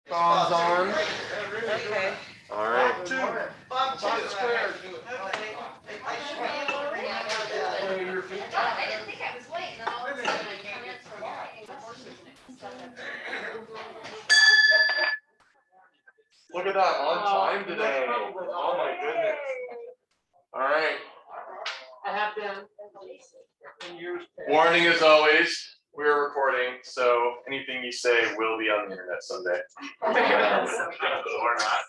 Phone's on. Okay. All right. Bob squared. I didn't think I was late. And then all of a sudden I come in from Look at that, on time today. Oh my goodness. All right. I have been. Warning as always, we're recording, so anything you say will be on the internet someday. Or not.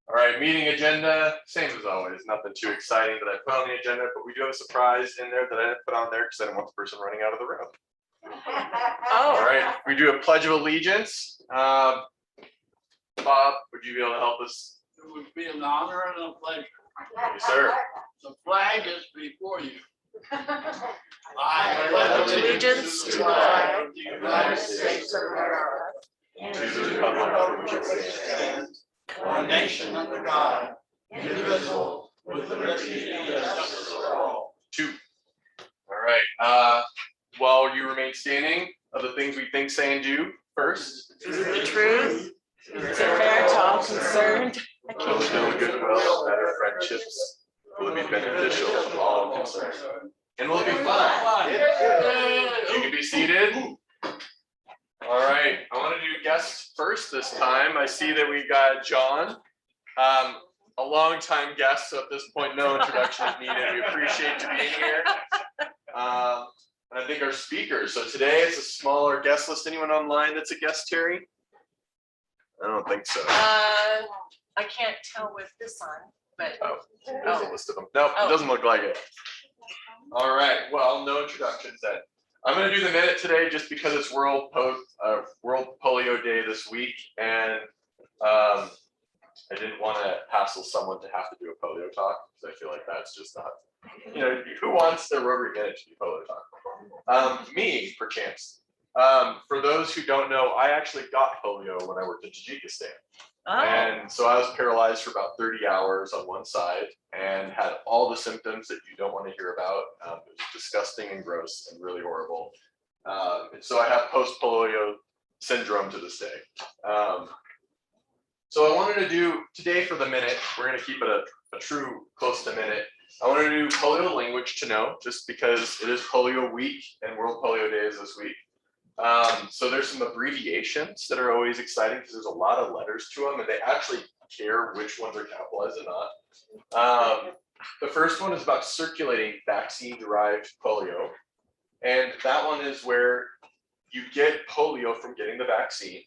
All right, meeting agenda, same as always, nothing too exciting that I put on the agenda, but we do have a surprise in there that I didn't put on there because I didn't want the person running out of the room. All right, we do a Pledge of Allegiance. Bob, would you be able to help us? It would be an honor and a pleasure. Thank you, sir. The flag is before you. I pledge allegiance to the flag of the United States of America, And to the republic for which it stands, one nation under God, indivisible, with liberty and justice for all. Two. All right. While you remain standing, of the things we think, say, and do first. Is it the truth? Is it fair to all concerned? Will it build goodwill, better friendships? Will it be beneficial to all concerned? And will it be fun? You can be seated. All right. I want to do guests first this time. I see that we got John, a long-time guest, so at this point, no introduction is needed. We appreciate you being here. And I think our speakers. So today it's a smaller guest list. Anyone online that's a guest, Terry? I don't think so. I can't tell with this on, but There's a list of them. Nope, it doesn't look like it. All right, well, no introductions then. I'm going to do the minute today just because it's World Polio Day this week, and I didn't want to hassle someone to have to do a polio talk because I feel like that's just not, who wants their Rotary minute to do polio talk? Me, perchance. For those who don't know, I actually got polio when I worked in Tajikistan. And so I was paralyzed for about 30 hours on one side and had all the symptoms that you don't want to hear about. It was disgusting and gross and really horrible. And so I have post-polio syndrome to this day. So I wanted to do today for the minute, we're going to keep it a true close to minute. I wanted to do polio language to know, just because it is polio week and World Polio Day is this week. So there's some abbreviations that are always exciting because there's a lot of letters to them and they actually care which ones are capitalized and not. The first one is about circulating vaccine-derived polio. And that one is where you get polio from getting the vaccine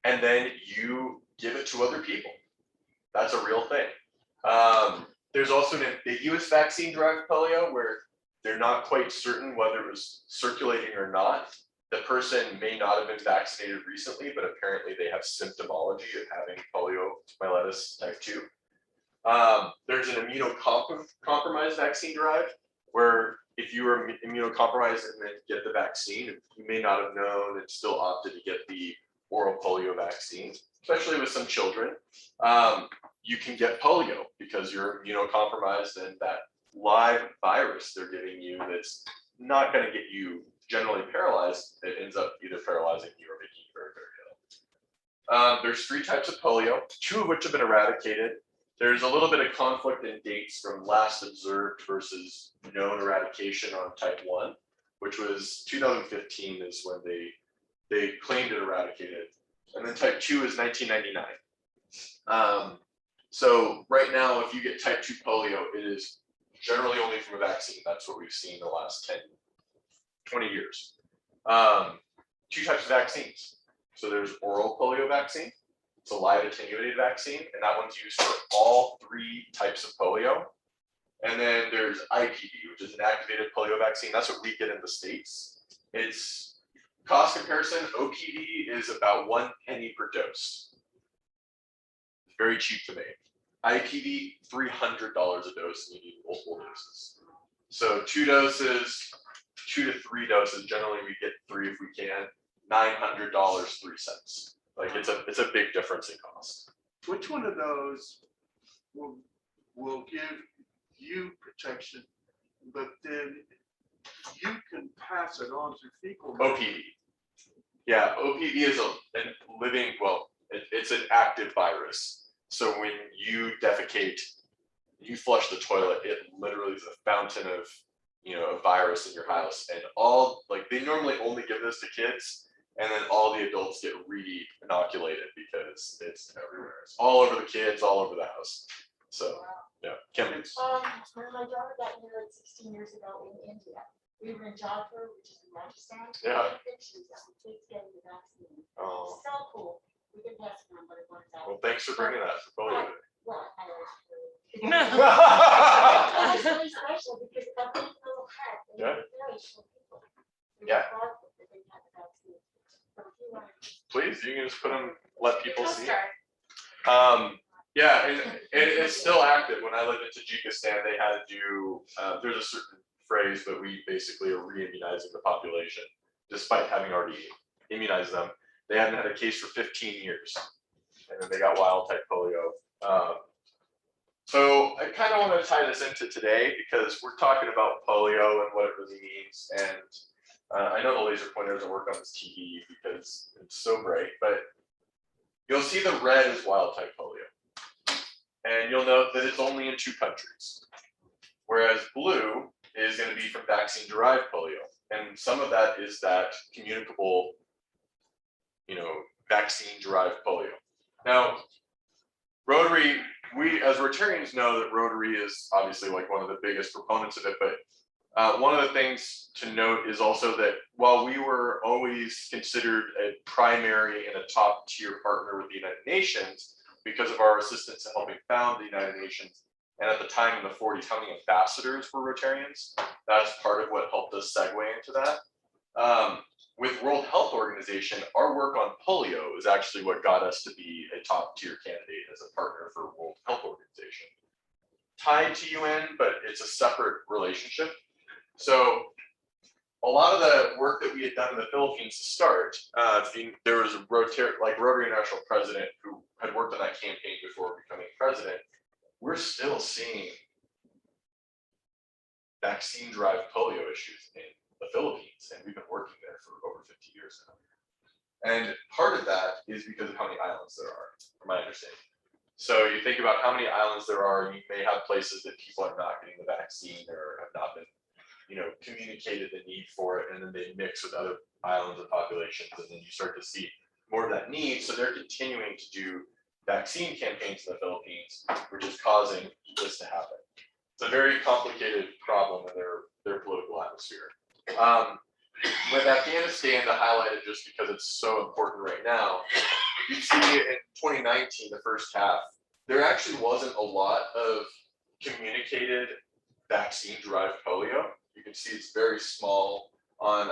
and then you give it to other people. That's a real thing. There's also an ambiguous vaccine-derived polio where they're not quite certain whether it was circulating or not. The person may not have been vaccinated recently, but apparently they have symptomology of having poliomyelitis type 2. There's an immunocompromised vaccine derived, where if you were immunocompromised and then get the vaccine, you may not have known and still opted to get the oral polio vaccine, especially with some children. You can get polio because you're immunocompromised and that live virus they're giving you that's not going to get you generally paralyzed, it ends up either paralyzing you or making you very, very ill. There's 3 types of polio, 2 of which have been eradicated. There's a little bit of conflict in dates from last observed versus known eradication on type 1, which was 2015 is when they claimed it eradicated. And then type 2 is 1999. So right now, if you get type 2 polio, it is generally only from a vaccine. That's what we've seen in the last 20 years. 2 types of vaccines. So there's oral polio vaccine. It's a live attenuated vaccine, and that one's used for all 3 types of polio. And then there's IPV, which is an activated polio vaccine. That's what we get in the States. It's cost comparison. OPV is about 1 penny per dose. It's very cheap to make. IPV, $300 a dose, and you need multiple doses. So 2 doses, 2 to 3 doses. Generally, we get 3 if we can. $900, 3 cents. Like it's a big difference in cost. Which one of those will give you protection, but then you can pass it on to people? OPV. Yeah, OPV is a living, well, it's an active virus. So when you defecate, you flush the toilet, it literally is a fountain of, a virus in your house. And they normally only give this to kids, and then all the adults get re-inoculated because it's everywhere. It's all over the kids, all over the house. So, yeah. Kim. When my daughter got married 16 years ago in India, we were in Jaipur, which is in Rajasthan. Yeah. Pictures of the kids getting the vaccine. Oh, So cool. We didn't have some, but it worked out. well, thanks for bringing that for Polio Day. Well, I was It Yeah. was really special because every little hat, they Yeah. were very short people. We Yeah. were proud that they didn't have the vaccine. So if you want to- Please, you can just put them, let people I'll see. start. Yeah, and it's still active. When I lived in Tajikistan, they had to do, there's a certain phrase, but we basically are re-immunizing the population, despite having already immunized them. They hadn't had a case for 15 years, and then they got wild type polio. So I kind of want to tie this into today because we're talking about polio and what it really means. And I know the laser pointer doesn't work on this TV because it's so bright, but you'll see the red is wild type polio. And you'll note that it's only in 2 countries, whereas blue is going to be from vaccine derived polio. And some of that is that communicable, vaccine derived polio. Now, Rotary, we as Rotarians know that Rotary is obviously like one of the biggest proponents of it, but one of the things to note is also that while we were always considered a primary and a top tier partner with the United Nations because of our assistance in helping found the United Nations, and at the time in the 40s, how many ambassadors were Rotarians? That's part of what helped us segue into that. With World Health Organization, our work on polio is actually what got us to be a top tier candidate as a partner for World Health Organization. Tied to UN, but it's a separate relationship. So a lot of the work that we had done in the Philippines to start, there was a Rotary International president who had worked on that campaign before becoming president. We're still seeing vaccine-derived polio issues in the Philippines, and we've been working there for over 50 years now. And part of that is because of how many islands there are, from my understanding. So you think about how many islands there are, you may have places that people are not getting the vaccine or have not been, communicated the need for it, and then they mix with other islands and populations, and then you start to see more of that need. So they're continuing to do vaccine campaigns in the Philippines, which is causing this to happen. It's a very complicated problem in their political atmosphere. With Afghanistan, to highlight it just because it's so important right now, you see in 2019, the first half, there actually wasn't a lot of communicated vaccine-derived polio. You can see it's very small on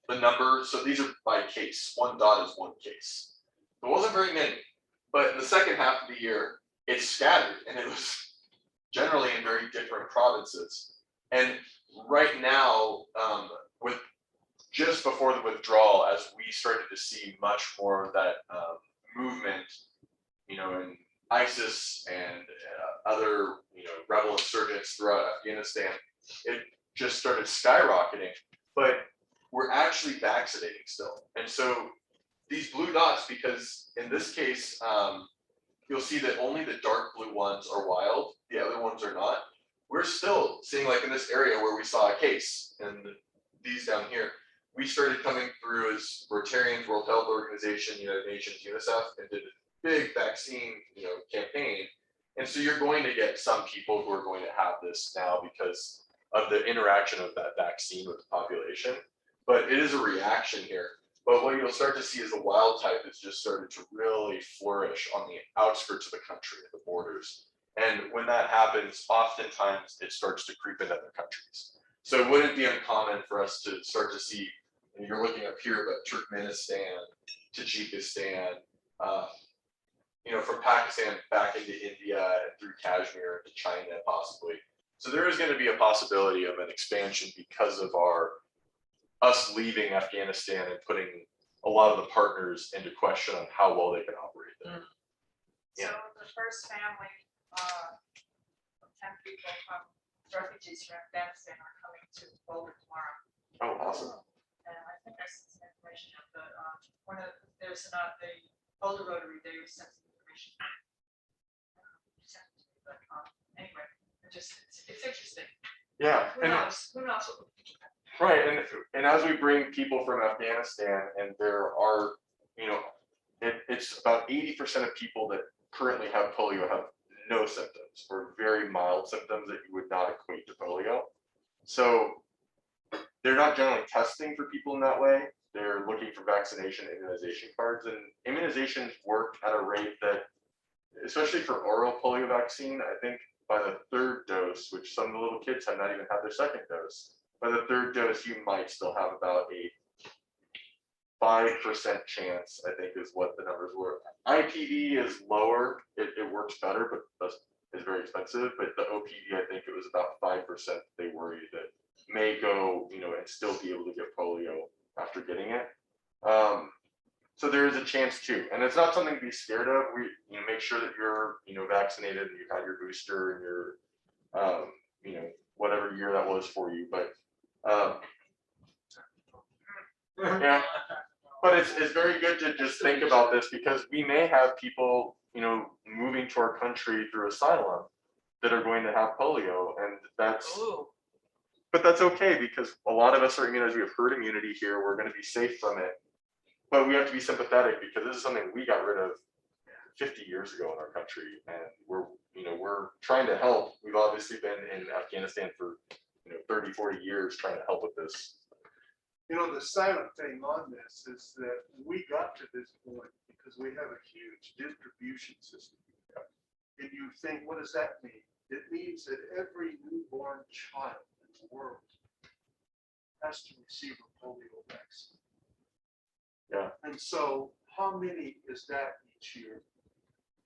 the number. So these are by case. 1 dot is 1 case. There wasn't very many, but in the second half of the year, it scattered, and it was generally in very different provinces. And right now, with just before the withdrawal, as we started to see much more of that movement, in ISIS and other, rebel insurgents throughout Afghanistan, it just started skyrocketing. But we're actually vaccinating still. And so these blue dots, because in this case, you'll see that only the dark blue ones are wild, the other ones are not. We're still seeing, like in this area where we saw a case, and these down here, we started coming through as Rotarians, World Health Organization, United Nations, UNICEF, and did a big vaccine, campaign. And so you're going to get some people who are going to have this now because of the interaction of that vaccine with the population. But it is a reaction here. But what you'll start to see is the wild type has just started to really flourish on the outskirts of the country, the borders. And when that happens, oftentimes it starts to creep into other countries. So it wouldn't be uncommon for us to start to see, and you're looking up here, but Turkmenistan, Tajikistan, from Pakistan back into India and through Kashmir to China possibly. So there is going to be a possibility of an expansion because of us leaving Afghanistan and putting a lot of the partners into question on how well they can operate there. So the first family of 10 people from refugees from Afghanistan are coming to Boulder tomorrow. Oh, awesome. And I think I sent some information of the there's not the Boulder Rotary, they sent some information. But, anyway, it's interesting. Yeah, Who and knows what we'll do. right, and as we bring people from Afghanistan, and there are, it's about 80% of people that currently have polio have no symptoms or very mild symptoms that you would not equate to polio. So they're not generally testing for people in that way. They're looking for vaccination immunization cards, and immunizations work at a rate that, especially for oral polio vaccine, I think by the third dose, which some of the little kids have not even had their second dose, by the third dose, you might still have about a 5% chance, I think is what the numbers were. IPV is lower, it works better, but it's very expensive. But the OPV, I think it was about 5% they worry that may go, and still be able to get polio after getting it. So there is a chance too, and it's not something to be scared of. We, make sure that you're, vaccinated and you've had your booster and your, whatever year that was for you. But yeah, but it's very good to just think about this, because we may have people, moving to our country through asylum that are going to have polio, and but that's okay, because a lot of us are immunized. We have herd immunity here. We're going to be safe from it. But we have to be sympathetic, because this is something we got rid of 50 years ago in our country, and we're trying to help. We've obviously been in Afghanistan for 30, 40 years trying to help with this. The silent thing on this is that we got to this point because we have a huge distribution system. And you think, what does that mean? It means that every newborn child in the world has to receive a polio vaccine. Yeah. And so how many is that each year?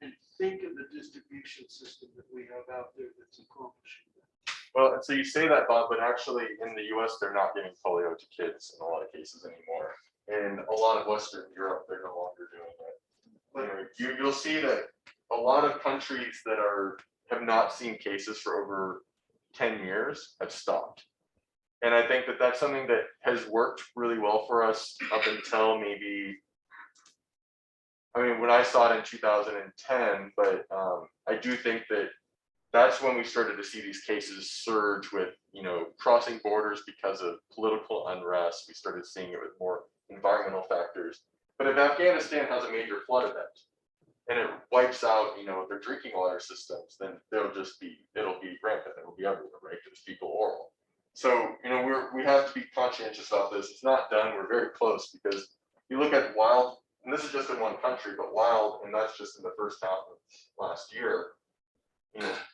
And think of the distribution system that we have out there that's accomplishing that. Well, and so you say that, Bob, but actually in the US, they're not giving polio to kids in a lot of cases anymore. In a lot of Western Europe, they're no longer doing it. But you'll see that a lot of countries that have not seen cases for over 10 years have stopped. And I think that that's something that has worked really well for us up until maybe, when I saw it in 2010, but I do think that that's when we started to see these cases surge with, crossing borders because of political unrest. We started seeing it with more environmental factors. But if Afghanistan has a major flood event and it wipes out, their drinking water systems, then it'll be rampant. It'll be everywhere, right? Because fecal oral. So, we have to be conscientious about this. It's not done. We're very close, because you look at wild, and this is just in one country, but wild, and that's just in the first half of last year,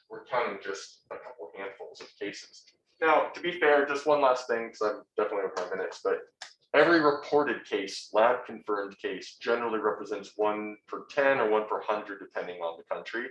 we're counting just a couple handfuls of cases. Now, to be fair, just one last thing, because I'm definitely over my minutes, but every reported case, lab confirmed case, generally represents 1 per 10 or 1 per 100, depending on the country.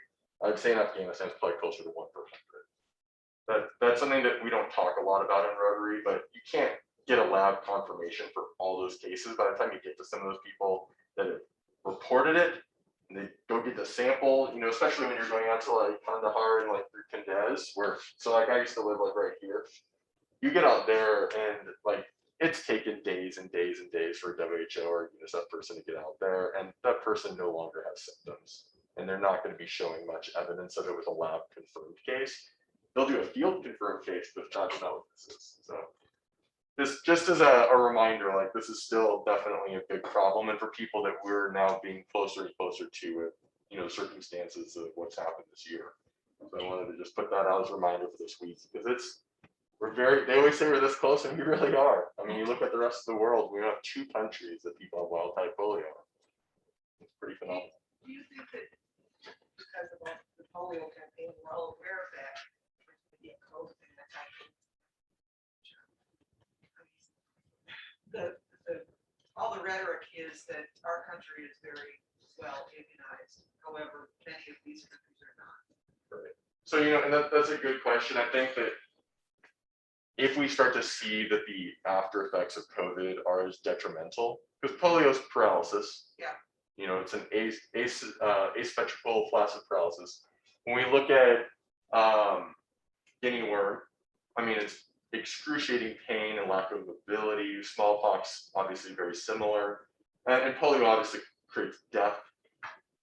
I'd say in Afghanistan, it's probably closer to 1 per 100. That's something that we don't talk a lot about in Rotary, but you can't get a lab confirmation for all those cases. By the time you get to some of those people that have reported it, and they go get the sample, especially when you're going out to like Kandahar and like through Kandez, I used to live like right here. You get out there and like it's taken days and days and days for a WHO or UNICEF person to get out there, and that person no longer has symptoms, and they're not going to be showing much evidence of it with a lab confirmed case. They'll do a field confirmed case, but that's not what this is. So this just as a reminder, like this is still definitely a big problem, and for people that we're now being closer and closer to it, circumstances of what's happened this year. So I wanted to just put that out as a reminder for this week, because they always say we're this close, and we really are. You look at the rest of the world, we have 2 countries that people have wild type polio. It's pretty phenomenal. Do you think that because of the polio campaign, we're all aware of that? All the rhetoric is that our country is very well immunized. However, many of these countries are not. Right. So, and that's a good question. I think that if we start to see that the after effects of COVID are as detrimental, because polio is paralysis. Yeah. It's an asymmetrical flaccid paralysis. When we look at guinea worm, it's excruciating pain and lack of mobility. Smallpox, obviously very similar. And polio obviously creates death.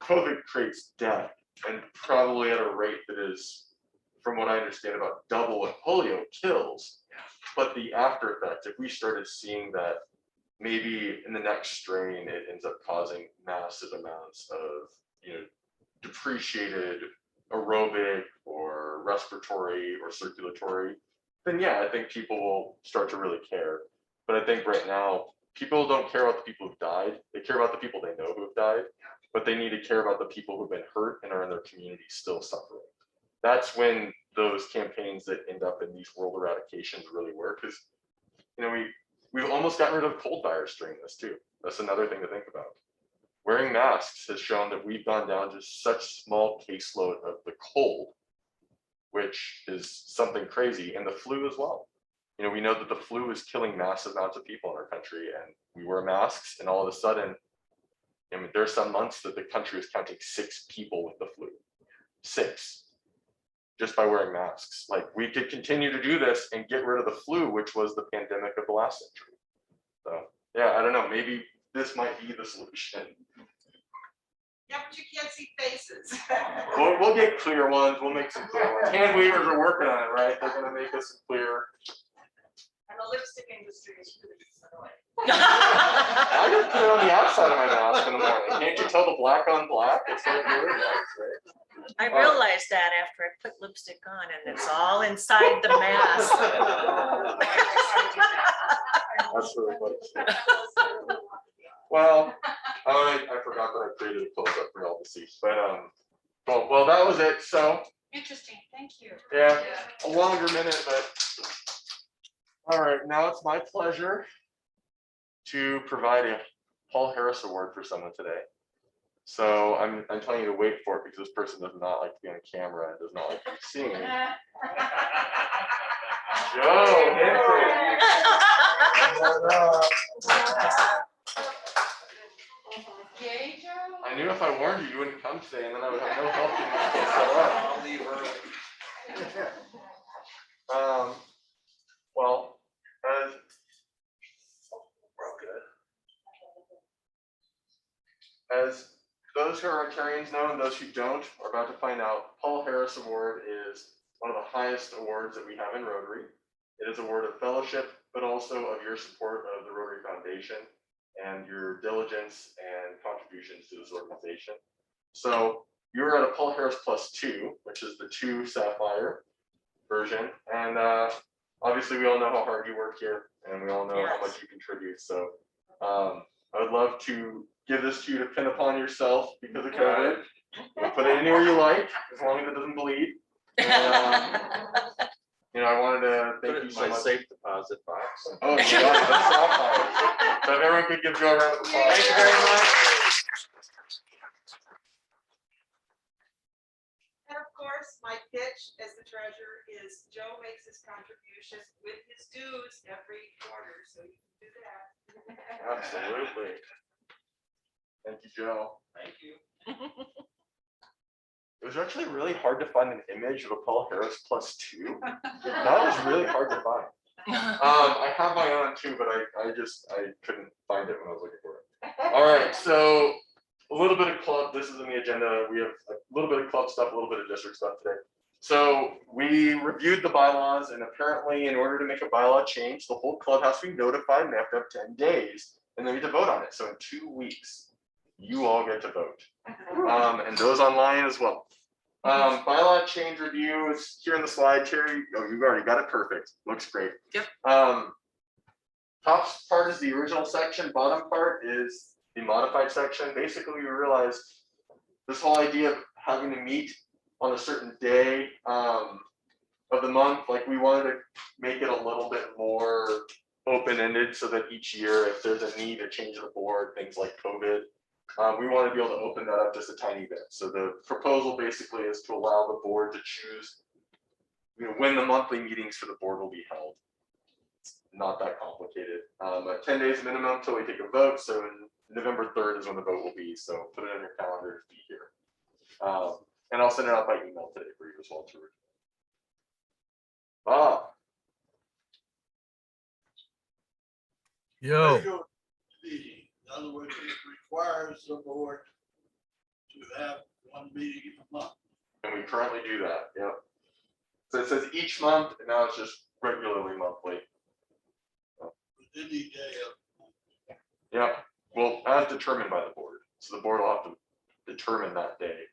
COVID creates death, and probably at a rate that is, from what I understand, about double what polio kills. But the after effects, if we started seeing that, maybe in the next strain, it ends up causing massive amounts of, depreciated aerobic or respiratory or circulatory, then yeah, I think people will start to really care. But I think right now, people don't care about the people who've died. They care about the people they know who have died, but they need to care about the people who've been hurt and are in their community still suffering. That's when those campaigns that end up in these world eradications really work, because we've almost gotten rid of cold virus during this too. That's another thing to think about. Wearing masks has shown that we've gone down to such small caseload of the cold, which is something crazy, and the flu as well. We know that the flu is killing massive amounts of people in our country, and we wear masks, and all of a sudden, there are some months that the country is counting 6 people with the flu. 6. Just by wearing masks. Like, we could continue to do this and get rid of the flu, which was the pandemic of the last century. So yeah, I don't know, maybe this might be the solution. Yeah, but you can't see faces. We'll get clear ones, we'll make some clear ones. Hand weavers are working on it, right? They're gonna make us clear. And the lipstick industry is really annoying. I just put it on the outside of my mask in the morning. Can't you tell the black on black? It's like really nice, right? I realized that after I put lipstick on and it's all inside the mask. That's really funny. Well, I forgot that I created a close up for y'all to see, but well, that was it. So Interesting, thank you. yeah, a longer minute, but all right. Now it's my pleasure to provide a Paul Harris Award for someone today. So I'm telling you to wait for it because this person does not like to be on camera and does not like to be seen. Joe Henry. Yay, Joe. I knew if I warned you, you wouldn't come today, and then I would have no help in this. I'll leave early. Well, as those who are Rotarians know and those who don't are about to find out, Paul Harris Award is one of the highest awards that we have in Rotary. It is a word of fellowship, but also of your support of the Rotary Foundation and your diligence and contributions to this organization. So you're at a Paul Harris +2, which is the 2 Sapphire version. And obviously we all know how hard you work here and we all know how much you contribute. So I would love to give this to you to pin upon yourself because of COVID. You put it anywhere you like, as long as it doesn't bleed. And, I wanted to thank you so much. Safe deposit box. Oh, yeah, that's Sapphire. So if everyone could give Joe a round of applause. Thank you very much. And of course, my pitch as the treasurer is Joe makes his contribution with his dues every quarter, so you can do that. Absolutely. Thank you, Joe. Thank you. It was actually really hard to find an image of a Paul Harris +2. That was really hard to find. I have my own too, but I couldn't find it when I was looking for it. All right, so a little bit of club. This is in the agenda. We have a little bit of club stuff, a little bit of district stuff today. So we reviewed the bylaws, and apparently in order to make a bylaw change, the whole club has to be notified and they have to have 10 days, and then we have to vote on it. So in 2 weeks, you all get to vote. And those online as well. Bylaw change review is here in the slide, Terry. Oh, you've already got it perfect. Looks great. Yep. Top part is the original section, bottom part is the modified section. Basically, we realized this whole idea of having to meet on a certain day of the month, like we wanted to make it a little bit more open-ended so that each year, if there's a need to change the board, things like COVID, we want to be able to open that up just a tiny bit. So the proposal basically is to allow the board to choose, when the monthly meetings for the board will be held. It's not that complicated. 10 days minimum until we take a vote. So November 3rd is when the vote will be. So put it on your calendar to be here. And I'll send it out by email today for you as well to review. Bob. Yo, The other words, it requires the board to have one meeting a month. And we currently do that, yep. So it says each month, and now it's just regularly monthly. Any day of. Yeah, well, as determined by the board, so the board will have to determine that day.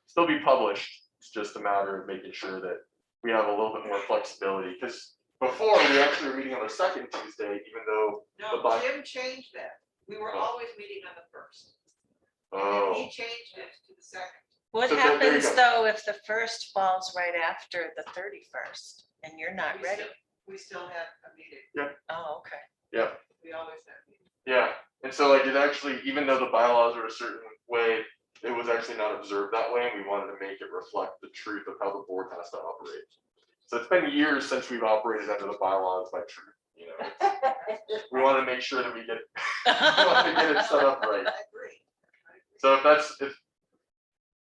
Still be published, it's just a matter of making sure that we have a little bit more flexibility, because before, we actually were meeting on the second Tuesday, even though, No, Bye-bye. Jim changed that. We were always meeting on the first. And then oh, he changed it to the second. What So there you happens go. though if the first falls right after the 31st and you're not We ready? We still have a meeting. Oh, okay. yeah, We always have meetings. yeah, and so like it actually, even though the bylaws are a certain way, it was actually not observed that way, and we wanted to make it reflect the truth of how the board has to operate. So it's been years since we've operated under the bylaws by truth, you know, we want to make sure that we get, we want to get it set up right. I agree. So if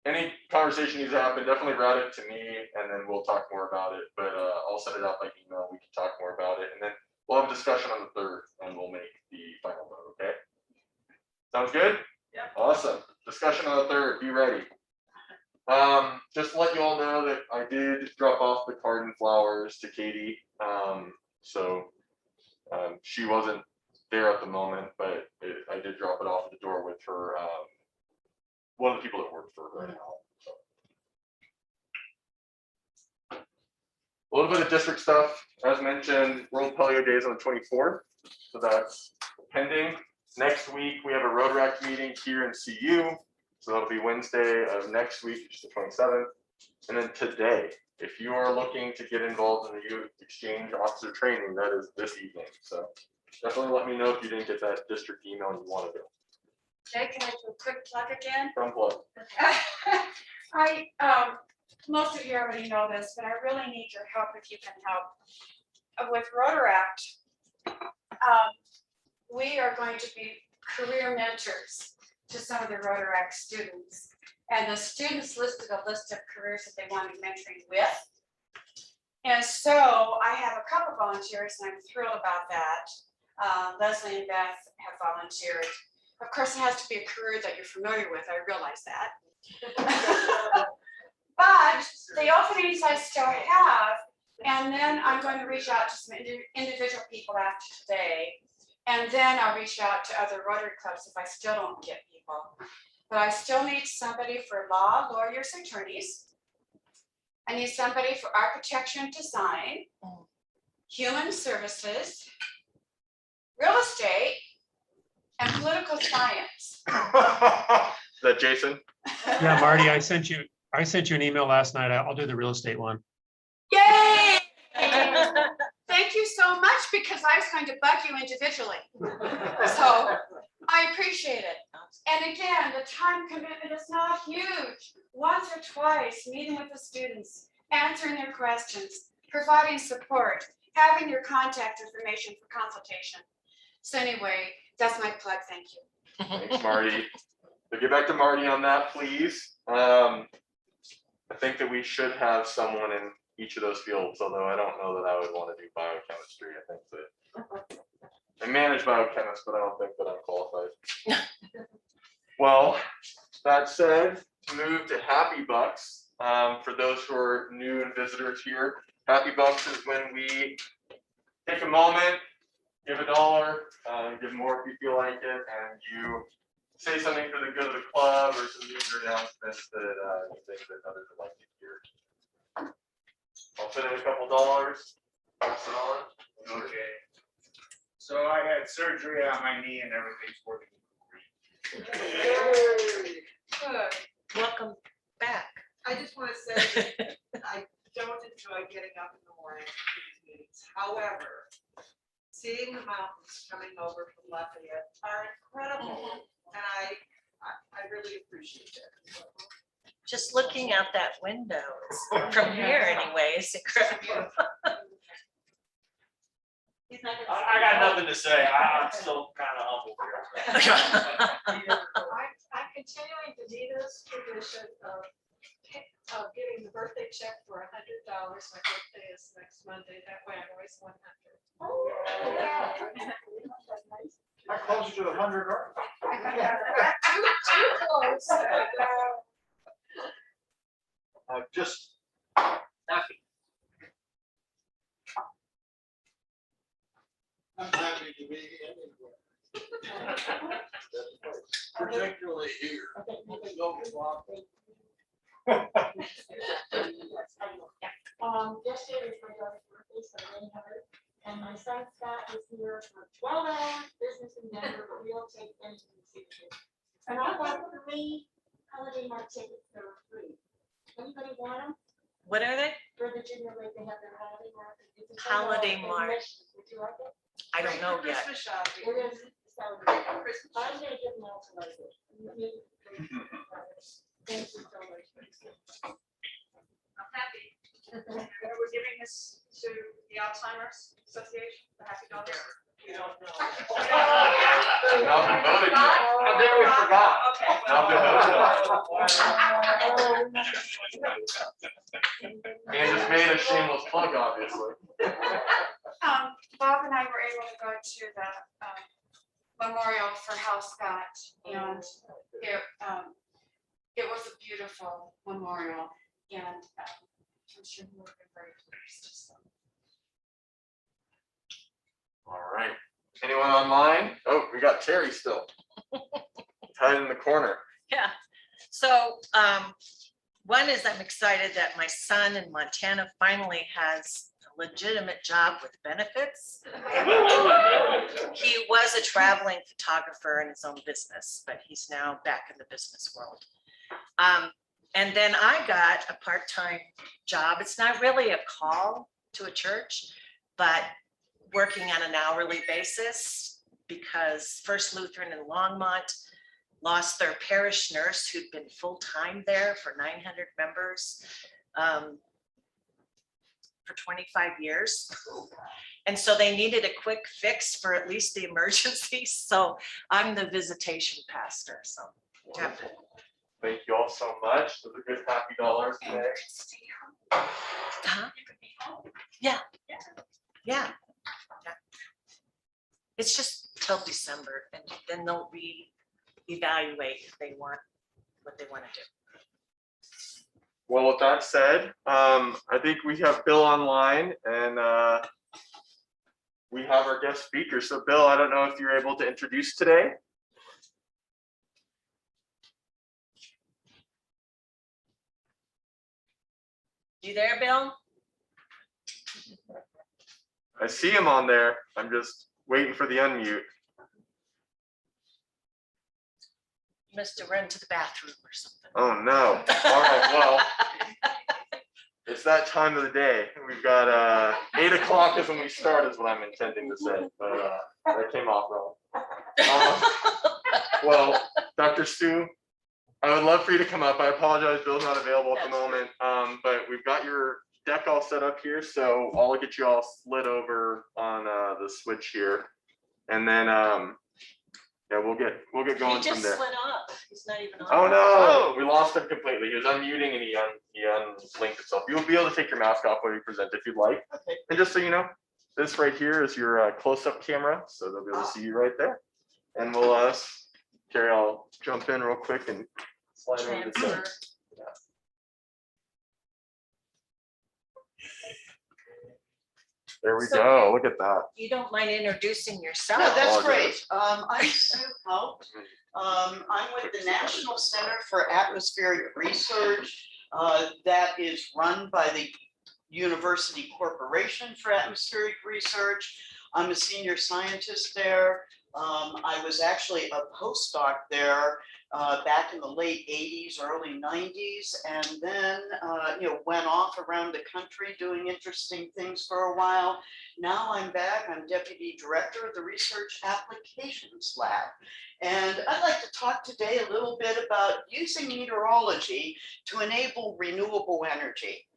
any conversation needs to happen, definitely route it to me, and then we'll talk more about it, but I'll send it out by email, we can talk more about it, and then we'll have a discussion on the 3rd, and we'll make the final vote, okay? Sounds good? Yep. Awesome, discussion on the 3rd, be ready. Just to let you all know that I did drop off the card and flowers to Katie, she wasn't there at the moment, but I did drop it off at the door with her, one of the people that worked for her right now. So. A little bit of district stuff, as mentioned, World Polio Day is on the 24th, so that's pending. Next week, we have a Rotaract meeting here in CU, so that'll be Wednesday of next week, which is the 27th. And then today, if you are looking to get involved in the youth exchange officer training, that is this evening. So definitely let me know if you didn't get that district email and you want to go. Jay, can I do a quick plug again? From plug. Most of you already know this, but I really need your help if you can help. With Rotaract, we are going to be career mentors to some of the Rotaract students. And the students listed a list of careers that they wanted mentoring with. And so I have a couple volunteers and I'm thrilled about that. Leslie and Beth have volunteered. Of course, it has to be a career that you're familiar with. I realize that. But the openings I still have, and then I'm going to reach out to some individual people after today. And then I'll reach out to other Rotary clubs if I still don't get people. But I still need somebody for law, lawyers, attorneys. I need somebody for architecture and design, human services, real estate, and political science. Is that Jason? Yeah, Marty, I sent you an email last night. I'll do the real estate one. Yay! Thank you so much, because I was going to bug you individually. So I appreciate it. And again, the time commitment is not huge. Once or twice, meeting with the students, answering their questions, providing support, having your contact information for consultation. So anyway, that's my plug. Thank you. Thanks, Marty. So get back to Marty on that, please. I think that we should have someone in each of those fields, although I don't know that I would want to do biochemistry. I think that I manage biochemists, but I don't think that I'm qualified. Well, that said, move to Happy Bucks. For those who are new and visitors here, Happy Bucks is when we take a moment, give $1, give more if you feel like it, and you say something for the good of the club or some news or announcements that you think that others would like to hear. I'll put in a couple dollars, pass it on. Okay. So I had surgery on my knee and everything's working great. Good. Welcome back. I just want to say that I don't enjoy getting up in the morning for these meetings. However, seeing the mountains coming over from Lafayette are incredible, and I really appreciate it. Just looking out that window from here anyways, incredible. He's not gonna I got nothing to say. I'm still kind of humble here. I'm continuing to do this tradition of giving the birthday check for $100. My birthday is next Monday. That way I'm always 100. Our closer to 100, are Too close. I'm just happy. I'm happy to be anywhere. Particularly here. Yesterday was my daughter's birthday, so I named her. And my son Scott was here for 12 hours, business in Denver, but we'll take anything. And I got 3 holiday mark tickets that were free. Anybody want them? What are they? For the junior league, they have their holiday mark. It's a Holiday $10 mark. admission. Would you like it? I don't know yet. Christmas shopping. It is celebrating. I'm gonna give them all to like it. Thank you so much. I'm happy. We're giving this to the Alzheimer's Association, the Happy Dollars. We don't know. Now we voted yet. And then we forgot. Okay. Now we voted. And just made a shameless plug, obviously. Bob and I were able to go to the memorial for Hal Scott, and it was a beautiful memorial, and I'm sure we were very pleased. So. All right. Anyone online? Oh, we got Terry still. Hiding in the corner. Yeah. So one is I'm excited that my son in Montana finally has a legitimate job with benefits. He was a traveling photographer in his own business, but he's now back in the business world. And then I got a part-time job. It's not really a call to a church, but working on an hourly basis because First Lutheran in Longmont lost their parish nurse who'd been full-time there for 900 members for 25 years. And so they needed a quick fix for at least the emergencies. So I'm the visitation pastor. So yeah. Thank you all so much. Those are good happy dollars today. Huh? Yeah. Yeah. It's just till December, and then they'll re-evaluate if they want what they want to do. Well, with that said, I think we have Bill online, and we have our guest speaker. So Bill, I don't know if you're able to introduce today. You there, Bill? I see him on there. I'm just waiting for the unmute. You must have run to the bathroom or something. Oh no. All right, well, it's that time of the day. We've got 8 o'clock is when we start is what I'm intending to say, but that came off wrong. Well, Dr. Stu, I would love for you to come up. I apologize, Bill's not available at the moment, but we've got your deck all set up here, so I'll get you all slid over on the switch here, and then yeah, we'll get going He from just there. slid up. He's not even on. Oh no, we lost him completely. He was unmuting and he unlinked himself. You'll be able to take your mask off when you present if you'd like. Okay. And just so you know, this right here is your close-up camera, so they'll be able to see you right there. And we'll Carrie, I'll jump in real quick and slide over the Transfer. side. There we So- go. Look at that. You don't mind introducing yourself? No, that's Apologize. great. I'm Sue Haupt. I'm with the National Center for Atmospheric Research that is run by the University Corporation for Atmospheric Research. I'm a senior scientist there. I was actually a postdoc there back in the late 80s, early 90s, and then went off around the country doing interesting things for a while. Now I'm back. I'm deputy director of the Research Applications Lab. And I'd like to talk today a little bit about using meteorology to enable renewable energy.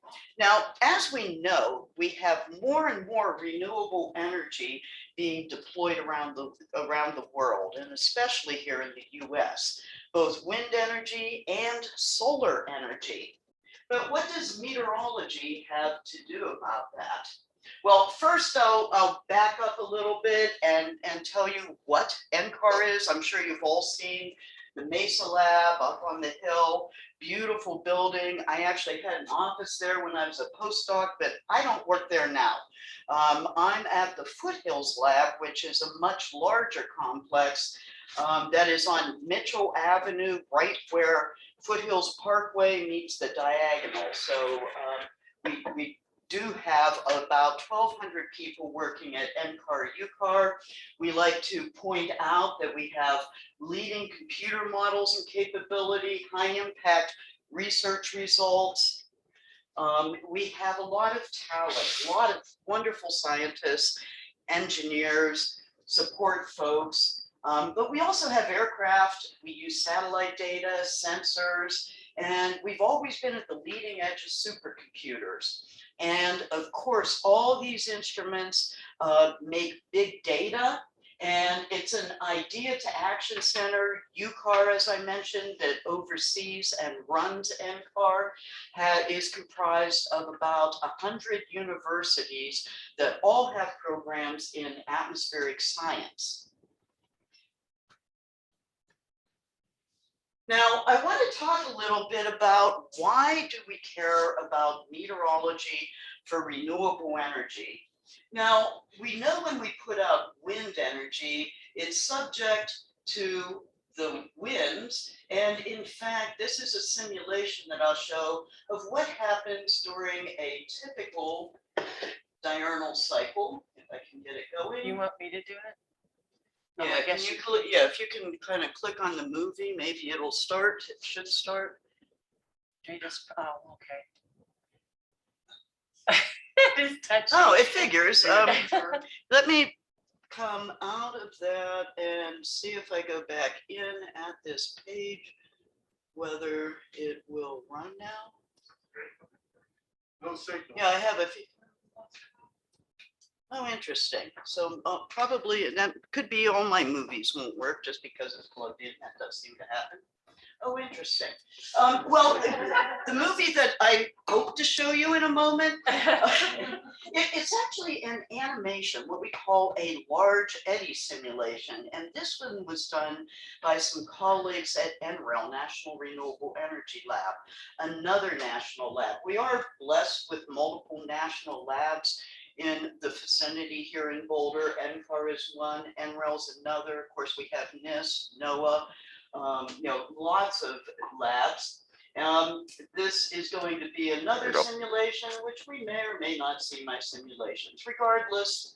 Now, as we know, we have more and more renewable energy being deployed around the world, and especially here in the US, both wind energy and solar energy. But what does meteorology have to do about that? Well, first I'll back up a little bit and tell you what NCAR is. I'm sure you've all seen the Mesa Lab up on the hill, beautiful building. I actually had an office there when I was a postdoc, but I don't work there now. I'm at the Foothills Lab, which is a much larger complex that is on Mitchell Avenue, right where Foothills Parkway meets the diagonal. So we do have about 1,200 people working at NCAR UCAR. We like to point out that we have leading computer models and capability, high impact research results. We have a lot of talent, a lot of wonderful scientists, engineers, support folks. But we also have aircraft. We use satellite data, sensors, and we've always been at the leading edge of supercomputers. And of course, all these instruments make big data, and it's an idea to action center. UCAR, as I mentioned, that oversees and runs NCAR, is comprised of about 100 universities that all have programs in atmospheric science. Now, I want to talk a little bit about why do we care about meteorology for renewable energy. Now, we know when we put out wind energy, it's subject to the winds. And in fact, this is a simulation that I'll show of what happens during a typical diurnal cycle, if I can get it going. You want me to do it? Oh, Yeah, I guess can you click, yeah, if you can kind of click on the movie, maybe it'll start, it should start. Do you just, oh, okay. Just touch Oh, it figures. Let me come out of that and see if I go back in at this page, whether it will run now. No signal. Yeah, I have a few. Oh, interesting. So probably that could be all my movies won't work just because it's plugged in. That does seem to happen. Oh, interesting. Well, the movie that I hope to show you in a moment, it's actually an animation, what we call a large eddy simulation. And this one was done by some colleagues at NREL, National Renewable Energy Lab, another national lab. We are blessed with multiple national labs in the vicinity here in Boulder. NCAR is one, NREL's another. Of course, we have NIST, NOAA, lots of labs. This is going to be another simulation, which we may or may not see my simulations. Regardless,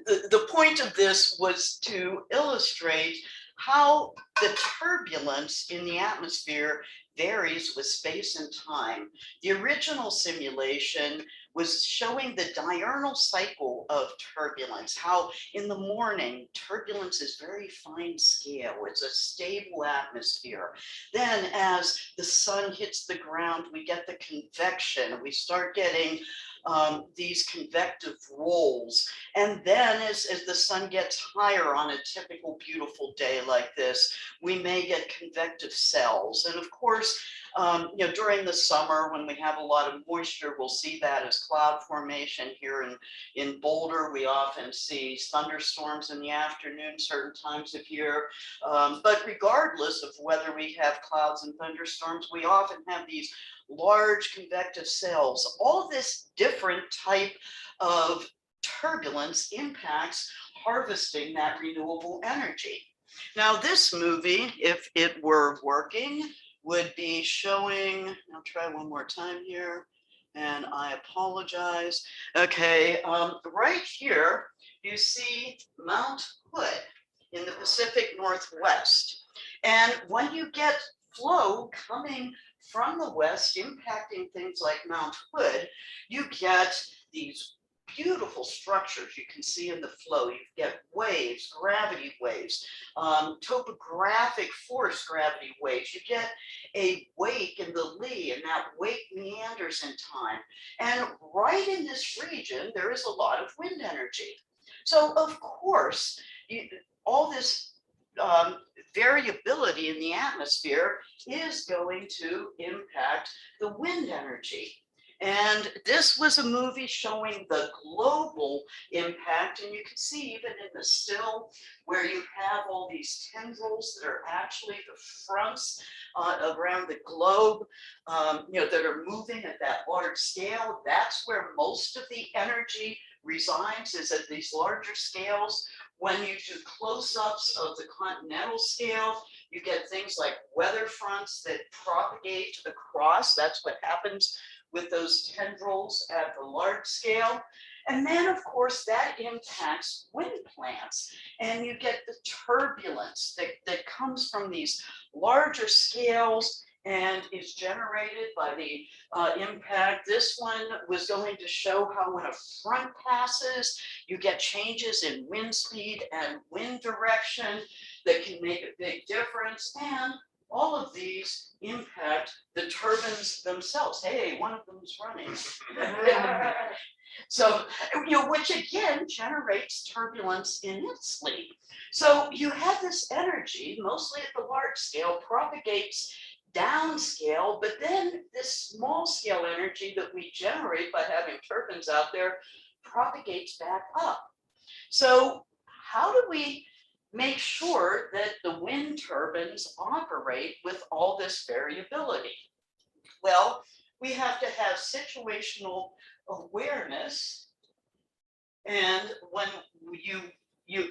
the point of this was to illustrate how the turbulence in the atmosphere varies with space and time. The original simulation was showing the diurnal cycle of turbulence, how in the morning, turbulence is very fine scale. It's a stable atmosphere. Then as the sun hits the ground, we get the convection. We start getting these convective rolls. And then as the sun gets higher on a typical beautiful day like this, we may get convective cells. And of course, during the summer when we have a lot of moisture, we'll see that as cloud formation here in Boulder. We often see thunderstorms in the afternoon, certain times of year. But regardless of whether we have clouds and thunderstorms, we often have these large convective cells. All this different type of turbulence impacts harvesting that renewable energy. Now this movie, if it were working, would be showing, I'll try one more time here, and I apologize. Okay, right here, you see Mount Hood in the Pacific Northwest. And when you get flow coming from the west impacting things like Mount Hood, you get these beautiful structures you can see in the flow. You get waves, gravity waves, topographic force gravity waves. You get a wake in the lee, and that wake meanders in time. And right in this region, there is a lot of wind energy. So of course, all this variability in the atmosphere is going to impact the wind energy. And this was a movie showing the global impact. And you can see even in the still where you have all these tendrils that are actually the fronts around the globe, that are moving at that large scale. That's where most of the energy resides, is at these larger scales. When you do close-ups of the continental scale, you get things like weather fronts that propagate across. That's what happens with those tendrils at the large scale. And then, of course, that impacts wind plants. And you get the turbulence that comes from these larger scales and is generated by the impact. This one was going to show how when a front passes, you get changes in wind speed and wind direction that can make a big difference. And all of these impact the turbines themselves. Hey, one of them is running. So, which again generates turbulence in its sleep. So you have this energy, mostly at the large scale, propagates downscale, but then this small scale energy that we generate by having turbines out there propagates back up. So how do we make sure that the wind turbines operate with all this variability? Well, we have to have situational awareness. And when the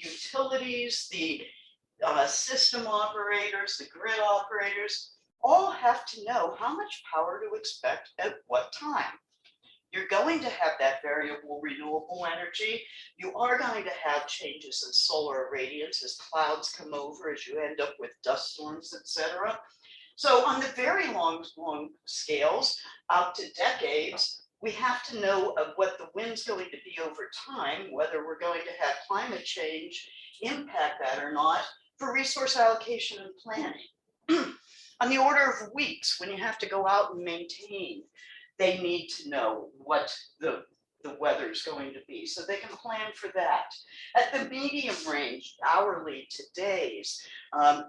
utilities, the system operators, the grid operators, all have to know how much power to expect at what time. You're going to have that variable renewable energy. You are going to have changes in solar irradiance as clouds come over, as you end up with dust storms, etc. So on the very long scales, out to decades, we have to know of what the wind's going to be over time, whether we're going to have climate change impact that or not, for resource allocation and planning. On the order of weeks, when you have to go out and maintain, they need to know what the weather is going to be, so they can plan for that. At the medium range, hourly to days,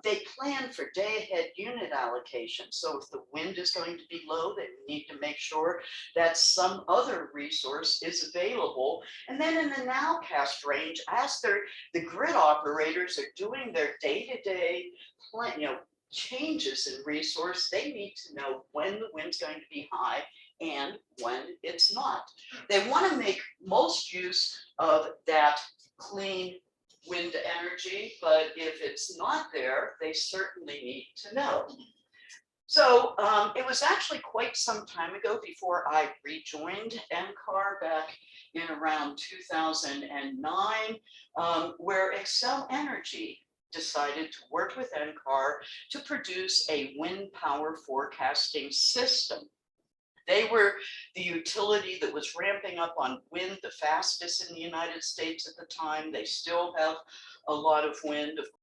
they plan for day-ahead unit allocation. So if the wind is going to be low, they need to make sure that some other resource is available. And then in the nowcast range, as the grid operators are doing their day-to-day plan, changes in resource, they need to know when the wind's going to be high and when it's not. They want to make most use of that clean wind energy, but if it's not there, they certainly need to know. So it was actually quite some time ago before I rejoined NCAR back in around 2009, where Xcel Energy decided to work with NCAR to produce a wind power forecasting system. They were the utility that was ramping up on wind the fastest in the United States at the time. They still have a lot of wind. Of